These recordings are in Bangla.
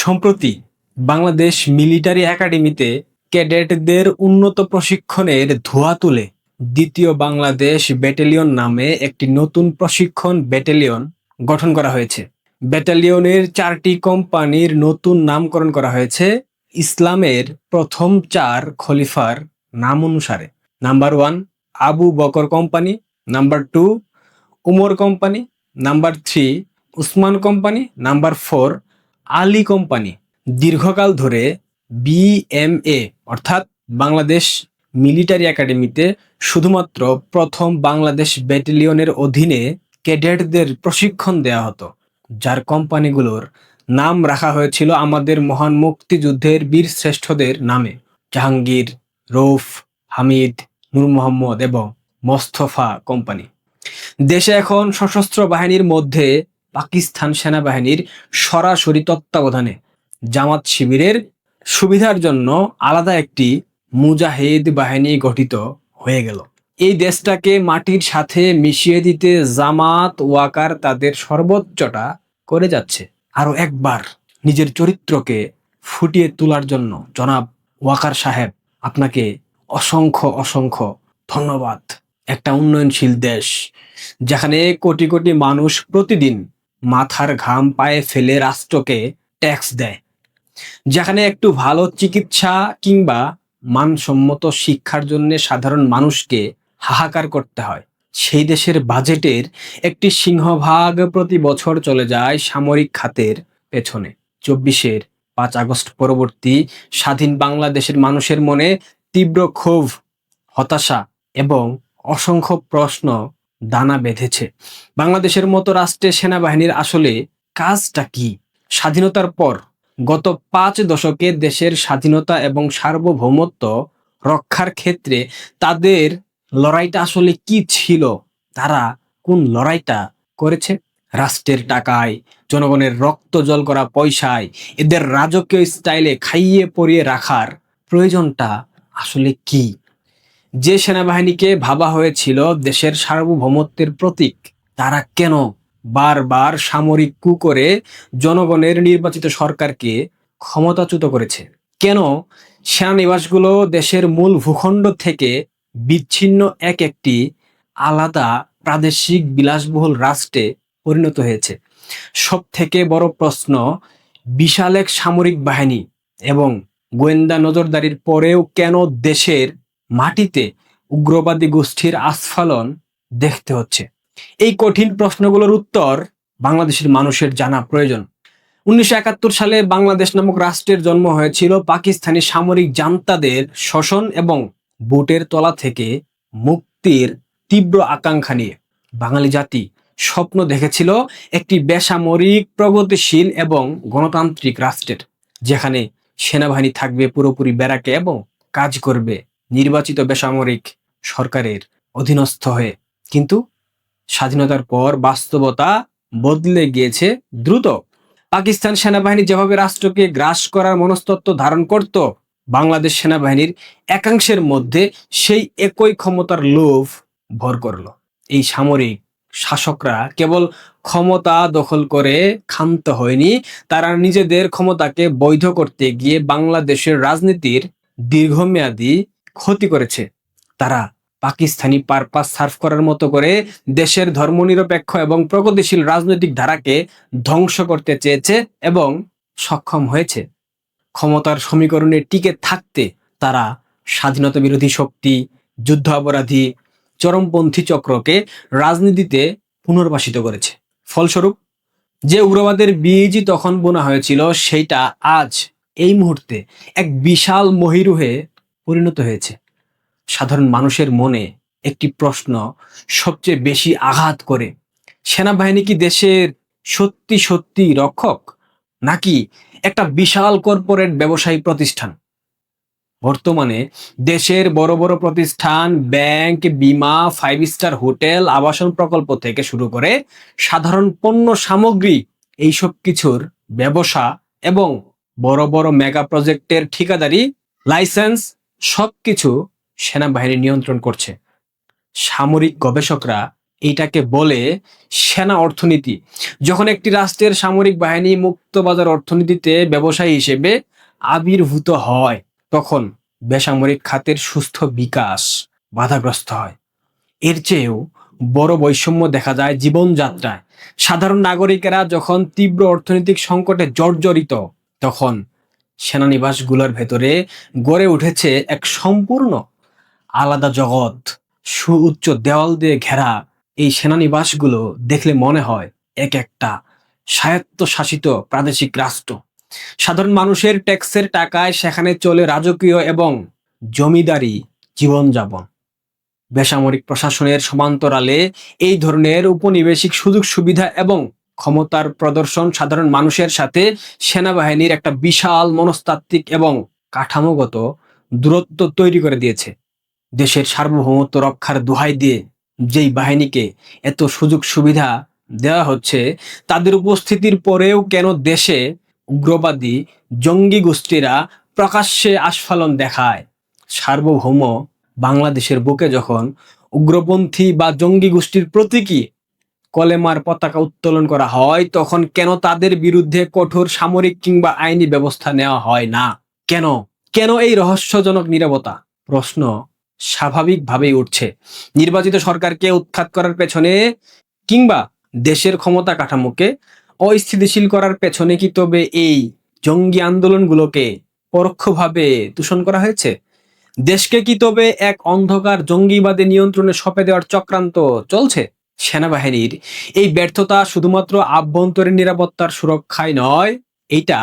সম্প্রতি বাংলাদেশ মিলিটারি একাডেমিতে ক্যাডেটদের উন্নত প্রশিক্ষণের ধোঁয়া তুলে দ্বিতীয় বাংলাদেশ ব্যাটালিয়ন নামে একটি নতুন প্রশিক্ষণ ব্যাটালিয়ন গঠন করা হয়েছে। ব্যাটালিয়নের 4টি কোম্পানির নতুন নামকরণ করা হয়েছে ইসলামের প্রথম 4 খলিফার নাম অনুসারে। Number 1 Abu Bakr company, number 2 Umar company, number 3 Usman company, number 4 Ali company. দীর্ঘকাল ধরে বিএমএ অর্থাৎ বাংলাদেশ মিলিটারি একাডেমিতে শুধুমাত্র প্রথম বাংলাদেশ ব্যাটালিয়নের অধীনে ক্যাডেটদের প্রশিক্ষণ দেওয়া হতো, যার কোম্পানিগুলোর নাম রাখা হয়েছিল আমাদের মহান মুক্তিযুদ্ধের বীর শ্রেষ্ঠদের নামে: জাহাঙ্গীর, রৌফ, হামিদ, নূর মোহাম্মদ এবং মোস্তফা কোম্পানি। দেশে এখন সশস্ত্র বাহিনীর মধ্যে পাকিস্তান সেনাবাহিনীর সরাসরি তত্ত্বাবধানে জামাত শিবিরের সুবিধার জন্য আলাদা একটি মুজাহিদ বাহিনী গঠিত হয়ে গেল। এই দেশটাকে মাটির সাথে মিশিয়ে দিতে জামাত ওয়াকার তাদের সর্বোচ্চটা করে যাচ্ছে। আরো একবার নিজের চরিত্রকে ফুটিয়ে তোলার জন্য জনাব ওয়াকার সাহেব, আপনাকে অসংখ্য অসংখ্য ধন্যবাদ। একটা উন্নয়নশীল দেশ যেখানে কোটি কোটি মানুষ প্রতিদিন মাথার ঘাম পায়ে ফেলে রাষ্ট্রকে ট্যাক্স দেয়, যেখানে একটু ভালো চিকিৎসা কিংবা মানসম্মত শিক্ষার জন্য সাধারণ মানুষকে হাহাকার করতে হয়, সেই দেশের বাজেটের একটি সিংহভাগ প্রতি বছর চলে যায় সামরিক খাতের পেছনে। 24-এর 5 আগস্ট পরবর্তী স্বাধীন বাংলাদেশের মানুষের মনে তীব্র ক্ষোভ, হতাশা এবং অসংখ্য প্রশ্ন দানা বেঁধেছে। বাংলাদেশের মতো রাষ্ট্রে সেনাবাহিনীর আসলে কাজটা কি? স্বাধীনতার পর গত 5 দশকে দেশের স্বাধীনতা এবং সার্বভৌমত্ব রক্ষার ক্ষেত্রে তাদের লড়াইটা আসলে কি ছিল? তারা কোন লড়াইটা করেছে? রাষ্ট্রের টাকায়, জনগণের রক্ত জল করা পয়সায় এদের রাজকীয় স্টাইলে খাইয়ে পরিয়ে রাখার প্রয়োজনটা আসলে কি? যে সেনাবাহিনীকে ভাবা হয়েছিল দেশের সার্বভৌমত্বের প্রতীক, তারা কেন বারবার সামরিক কূ করে জনগণের নির্বাচিত সরকারকে ক্ষমতাচ্যুত করেছে? কেন সেনানিবাসগুলো দেশের মূল ভূখণ্ড থেকে বিচ্ছিন্ন একটি আলাদা প্রাদেশিক বিলাসবহুল রাষ্ট্রে পরিণত হয়েছে? সব থেকে বড় প্রশ্ন, বিশাল এক সামরিক বাহিনী এবং গোয়েন্দা নজরদারির পরেও কেন দেশের মাটিতে উগ্রবাদী গোষ্ঠীর আস্ফালন দেখতে হচ্ছে? এই কঠিন প্রশ্নগুলোর উত্তর বাংলাদেশের মানুষের জানা প্রয়োজন। 1971 সালে বাংলাদেশ নামক রাষ্ট্রের জন্ম হয়েছিল পাকিস্তানি সামরিক জান্তাদের শোষণ এবং বুটের তলা থেকে মুক্তির তীব্র আকাঙ্ক্ষা নিয়ে। বাঙালি জাতি স্বপ্ন দেখেছিল একটি বেসামরিক, প্রগতিশীল এবং গণতান্ত্রিক রাষ্ট্রের, যেখানে সেনাবাহিনী থাকবে পুরোপুরি ব্যারাকে এবং কাজ করবে নির্বাচিত বেসামরিক সরকারের অধীনস্থ হয়ে। কিন্তু স্বাধীনতার পর বাস্তবতা বদলে গিয়েছে দ্রুত। পাকিস্তান সেনাবাহিনী যেভাবে রাষ্ট্রকে গ্রাস করার মনস্তত্ত্ব ধারণ করত, বাংলাদেশ সেনাবাহিনীর একাংশের মধ্যে সেই একই ক্ষমতার লোভ ভর করল। এই সামরিক শাসকরা কেবল ক্ষমতা দখল করে ক্ষান্ত হয়নি, তারা নিজেদের ক্ষমতাকে বৈধ করতে গিয়ে বাংলাদেশের রাজনীতির দীর্ঘমেয়াদী ক্ষতি করেছে। তারা পাকিস্তানি পারপাস সার্ভ করার মতো করে দেশের ধর্মনিরপেক্ষ এবং প্রগতিশীল রাজনৈতিক ধারাকে ধ্বংস করতে চেয়েছে এবং সক্ষম হয়েছে। ক্ষমতার সমীকরণে টিকে থাকতে তারা স্বাধীনতা বিরোধী শক্তি, যুদ্ধ অপরাধী, চরমপন্থী চক্রকে রাজনীতিতে পুনর্বাসিত করেছে। ফলস্বরূপ যে উগ্রবাদের বীজ তখন বোনা হয়েছিল, সেইটা আজ এই মুহূর্তে এক বিশাল মহীরুহে পরিণত হয়েছে। সাধারণ মানুষের মনে একটি প্রশ্ন সবচেয়ে বেশি আঘাত করে: সেনাবাহিনী কি দেশের সত্যি সত্যি রক্ষক, নাকি একটা বিশাল কর্পোরেট ব্যবসায়ী প্রতিষ্ঠান? বর্তমানে দেশের বড় বড় প্রতিষ্ঠান, ব্যাংক, বিমা, 5 স্টার হোটেল, আবাসন প্রকল্প থেকে শুরু করে সাধারণ পণ্য সামগ্রী, এইসব কিছুর ব্যবসা এবং বড় বড় মেগা প্রজেক্টের ঠিকাদারি, লাইসেন্স সবকিছু সেনাবাহিনী নিয়ন্ত্রণ করছে। সামরিক গবেষকরা এইটাকে বলে সেনা অর্থনীতি। যখন একটি রাষ্ট্রের সামরিক বাহিনী মুক্তবাজার অর্থনীতিতে ব্যবসায়ী হিসেবে আবির্ভূত হয়, তখন বেসামরিক খাতের সুস্থ বিকাশ বাধাগ্রস্ত হয়। এর চেয়েও বড় বৈষম্য দেখা যায় জীবনযাত্রায়। সাধারণ নাগরিকেরা যখন তীব্র অর্থনৈতিক সংকটে জর্জরিত, তখন সেনানিবাসগুলোর ভেতরে গড়ে উঠেছে এক সম্পূর্ণ আলাদা জগৎ। সুউচ্চ দেওয়াল দিয়ে ঘেরা এই সেনানিবাসগুলো দেখলে মনে হয় এক একটা স্বায়ত্তশাসিত প্রাদেশিক রাষ্ট্র। সাধারণ মানুষের ট্যাক্সের টাকায় সেখানে চলে রাজকীয় এবং জমিদারি জীবনযাপন। বেসামরিক প্রশাসনের সমান্তরালে এই ধরনের উপনিবেশিক সুযোগ সুবিধা এবং ক্ষমতার প্রদর্শন সাধারণ মানুষের সাথে সেনাবাহিনীর একটা বিশাল মনস্তাত্ত্বিক এবং কাঠামোগত দূরত্ব তৈরি করে দিয়েছে। দেশের সার্বভৌমত্ব রক্ষার দোহাই দিয়ে যেই বাহিনীকে এত সুযোগ সুবিধা দেওয়া হচ্ছে, তাদের উপস্থিতির পরেও কেন দেশে উগ্রবাদী জঙ্গি গোষ্ঠীরা প্রকাশ্যে আস্ফালন দেখায়? সার্বভৌম বাংলাদেশের বুকে যখন উগ্রপন্থী বা জঙ্গি গোষ্ঠীর প্রতীকী কলেমার পতাকা উত্তোলন করা হয়, তখন কেন তাদের বিরুদ্ধে কঠোর সামরিক কিংবা আইনি ব্যবস্থা নেওয়া হয় না? কেন কেন এই রহস্যজনক নীরবতা? প্রশ্ন স্বাভাবিকভাবেই উঠছে। নির্বাচিত সরকারকে উৎখাত করার পেছনে কিংবা দেশের ক্ষমতা কাঠামোকে অস্থিতিশীল করার পেছনে কি তবে এই জঙ্গি আন্দোলনগুলোকে পরোক্ষভাবে দূষণ করা হয়েছে? দেশকে কি তবে এক অন্ধকার জঙ্গিবাদী নিয়ন্ত্রণে সঁপে দেওয়ার চক্রান্ত চলছে? সেনাবাহিনীর এই ব্যর্থতা শুধুমাত্র আভ্যন্তরীণ নিরাপত্তার সুরক্ষায় নয়, এটা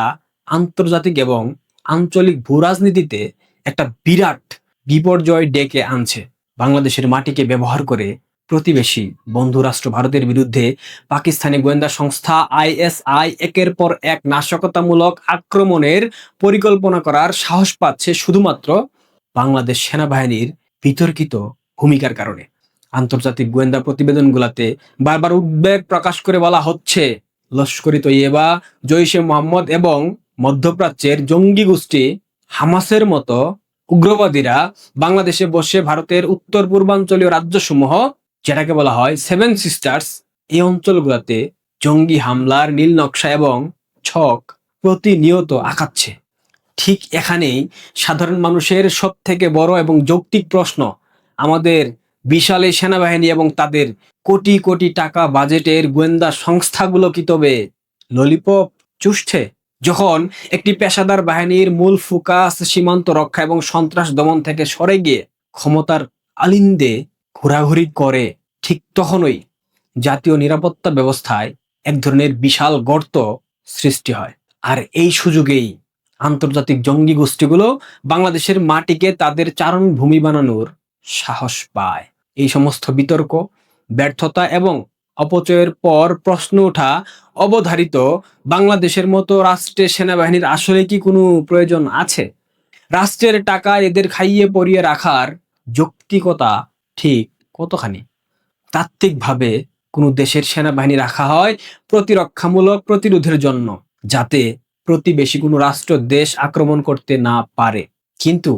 আন্তর্জাতিক এবং আঞ্চলিক ভূরাজনীতিতে একটা বিরাট বিপর্যয় ডেকে আনছে। বাংলাদেশের মাটিকে ব্যবহার করে প্রতিবেশী বন্ধু রাষ্ট্র ভারতের বিরুদ্ধে পাকিস্তানি গোয়েন্দা সংস্থা আইএসআই একের পর এক নাশকতামূলক আক্রমণের পরিকল্পনা করার সাহস পাচ্ছে শুধুমাত্র বাংলাদেশ সেনাবাহিনীর বিতর্কিত ভূমিকার কারণে। আন্তর্জাতিক গোয়েন্দা প্রতিবেদনগুলোতে বারবার উদ্বেগ প্রকাশ করে বলা হচ্ছে, লস্করি তৈয়বা, জৈশে মোহাম্মদ এবং মধ্যপ্রাচ্যের জঙ্গি গোষ্ঠী হামাসের মতো উগ্রবাদীরা বাংলাদেশে বসে ভারতের উত্তর পূর্বাঞ্চলীয় রাজ্যসমূহ, যেটাকে বলা হয় সেভেন সিস্টার্স, এই অঞ্চলগুলোতে জঙ্গি হামলার নীল নকশা এবং ছক প্রতিনিয়ত আঁকাচ্ছে। ঠিক এখানেই সাধারণ মানুষের সব থেকে বড় এবং যৌক্তিক প্রশ্ন, আমাদের বিশাল এই সেনাবাহিনী এবং তাদের কোটি কোটি টাকা বাজেটের গোয়েন্দা সংস্থাগুলো কি তবে ললিপপ চুষছে? যখন একটি পেশাদার বাহিনীর মূল ফোকাস সীমান্ত রক্ষা এবং সন্ত্রাস দমন থেকে সরে গিয়ে ক্ষমতার আলিন্দে ঘোরাঘুরি করে, ঠিক তখনই জাতীয় নিরাপত্তা ব্যবস্থায় এক ধরনের বিশাল গর্ত সৃষ্টি হয়। আর এই সুযোগেই আন্তর্জাতিক জঙ্গি গোষ্ঠীগুলো বাংলাদেশের মাটিকে তাদের চারণভূমি বানানোর সাহস পায়। এই সমস্ত বিতর্ক, ব্যর্থতা এবং অপচয়ের পর প্রশ্ন ওঠা অবধারিত, বাংলাদেশের মতো রাষ্ট্রে সেনাবাহিনীর আসলে কি কোনো প্রয়োজন আছে? রাষ্ট্রের টাকা এদের খাইয়ে পরিয়ে রাখার যৌক্তিকতা ঠিক কতখানি? তাত্ত্বিকভাবে কোনো দেশের সেনাবাহিনী রাখা হয় প্রতিরক্ষামূলক প্রতিরোধের জন্য, যাতে প্রতিবেশী কোনো রাষ্ট্র দেশ আক্রমণ করতে না পারে। কিন্তু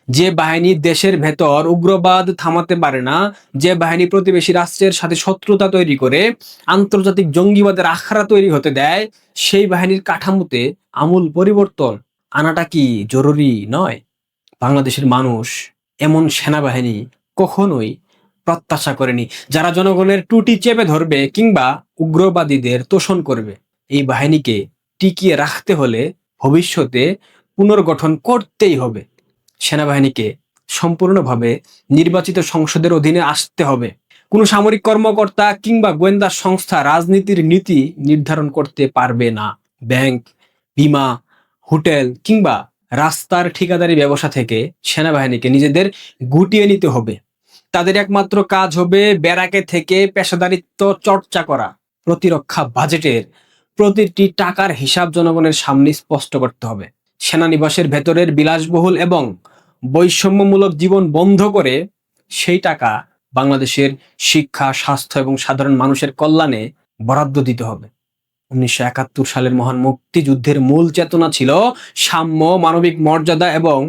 যে বাহিনী দেশের ভেতর উগ্রবাদ থামাতে পারে না, যে বাহিনী প্রতিবেশী রাষ্ট্রের সাথে শত্রুতা তৈরি করে আন্তর্জাতিক জঙ্গিবাদের আখড়া তৈরি হতে দেয়, সেই বাহিনীর কাঠামোতে আমূল পরিবর্তন আনাটা কি জরুরি নয়? বাংলাদেশের মানুষ এমন সেনাবাহিনী কখনোই প্রত্যাশা করেনি, যারা জনগণের টুটি চেপে ধরবে কিংবা উগ্রবাদীদের তোষণ করবে। এই বাহিনীকে টিকিয়ে রাখতে হলে ভবিষ্যতে পুনর্গঠন করতেই হবে। সেনাবাহিনীকে সম্পূর্ণভাবে নির্বাচিত সংসদের অধীনে আসতে হবে। কোনো সামরিক কর্মকর্তা কিংবা গোয়েন্দা সংস্থা রাজনীতির নীতি নির্ধারণ করতে পারবে না। ব্যাংক, বিমা, হোটেল কিংবা রাস্তার ঠিকাদারি ব্যবসা থেকে সেনাবাহিনীকে নিজেদের গুটিয়ে নিতে হবে। তাদের একমাত্র কাজ হবে ব্যারাকে থেকে পেশাদারিত্ব চর্চা করা। প্রতিরক্ষা বাজেটের প্রতিটি টাকার হিসাব জনগণের সামনে স্পষ্ট করতে হবে। সেনানিবাসের ভেতরের বিলাসবহুল এবং বৈষম্যমূলক জীবন বন্ধ করে সেই টাকা বাংলাদেশের শিক্ষা, স্বাস্থ্য এবং সাধারণ মানুষের কল্যাণে বরাদ্দ দিতে হবে। 1971 সালের মহান মুক্তিযুদ্ধের মূল চেতনা ছিল সাম্য, মানবিক মর্যাদা এবং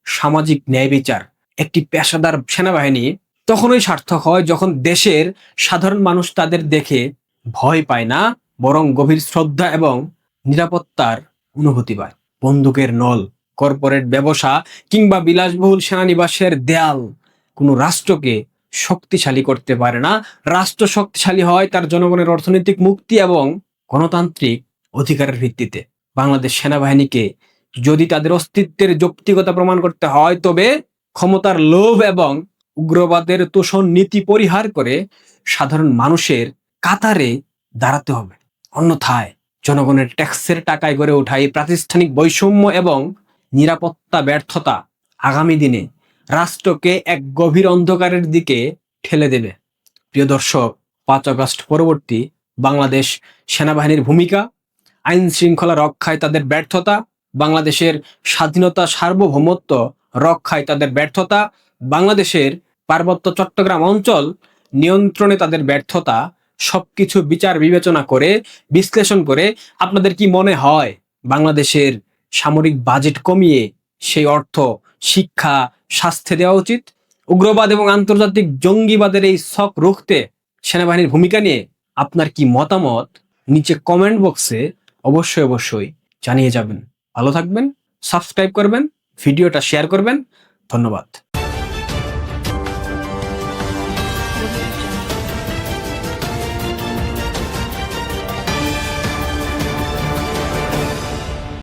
সামাজিক ন্যায় বিচার। একটি পেশাদার সেনাবাহিনী তখনই সার্থক হয় যখন দেশের সাধারণ মানুষ তাদের দেখে ভয় পায় না, বরং গভীর শ্রদ্ধা এবং নিরাপত্তার অনুভূতি পায়। বন্দুকের নল, কর্পোরেট ব্যবসা কিংবা বিলাসবহুল সেনানিবাসের দেয়াল কোনো রাষ্ট্রকে শক্তিশালী করতে পারে না। রাষ্ট্র শক্তিশালী হয় তার জনগণের অর্থনৈতিক মুক্তি এবং গণতান্ত্রিক অধিকারের ভিত্তিতে। বাংলাদেশ সেনাবাহিনীকে যদি তাদের অস্তিত্বের যৌক্তিকতা প্রমাণ করতে হয়, তবে ক্ষমতার লোভ এবং উগ্রবাদের তোষণ নীতি পরিহার করে সাধারণ মানুষের কাতারে দাঁড়াতে হবে। অন্যথায় জনগণের ট্যাক্সের টাকায় গড়ে ওঠা এই প্রাতিষ্ঠানিক বৈষম্য এবং নিরাপত্তা ব্যর্থতা আগামী দিনে রাষ্ট্রকে এক গভীর অন্ধকারের দিকে ঠেলে দেবে। প্রিয় দর্শক, ৫ আগস্ট পরবর্তী বাংলাদেশ সেনাবাহিনীর ভূমিকা, আইন শৃঙ্খলা রক্ষায় তাদের ব্যর্থতা, বাংলাদেশের স্বাধীনতা সার্বভৌমত্ব রক্ষায় তাদের ব্যর্থতা, বাংলাদেশের পার্বত্য চট্টগ্রাম অঞ্চল নিয়ন্ত্রণে তাদের ব্যর্থতা, সবকিছু বিচার বিবেচনা করে বিশ্লেষণ করে আপনাদের কি মনে হয় বাংলাদেশের সামরিক বাজেট কমিয়ে সেই অর্থ শিক্ষা, স্বাস্থ্যে দেওয়া উচিত? উগ্রবাদ এবং আন্তর্জাতিক জঙ্গিবাদের এই ছক রুখতে সেনাবাহিনীর ভূমিকা নিয়ে আপনার কি মতামত নিচে কমেন্ট বক্সে অবশ্যই জানিয়ে যাবেন। ভালো থাকবেন, সাবস্ক্রাইব করবেন, ভিডিওটা শেয়ার করবেন। ধন্যবাদ।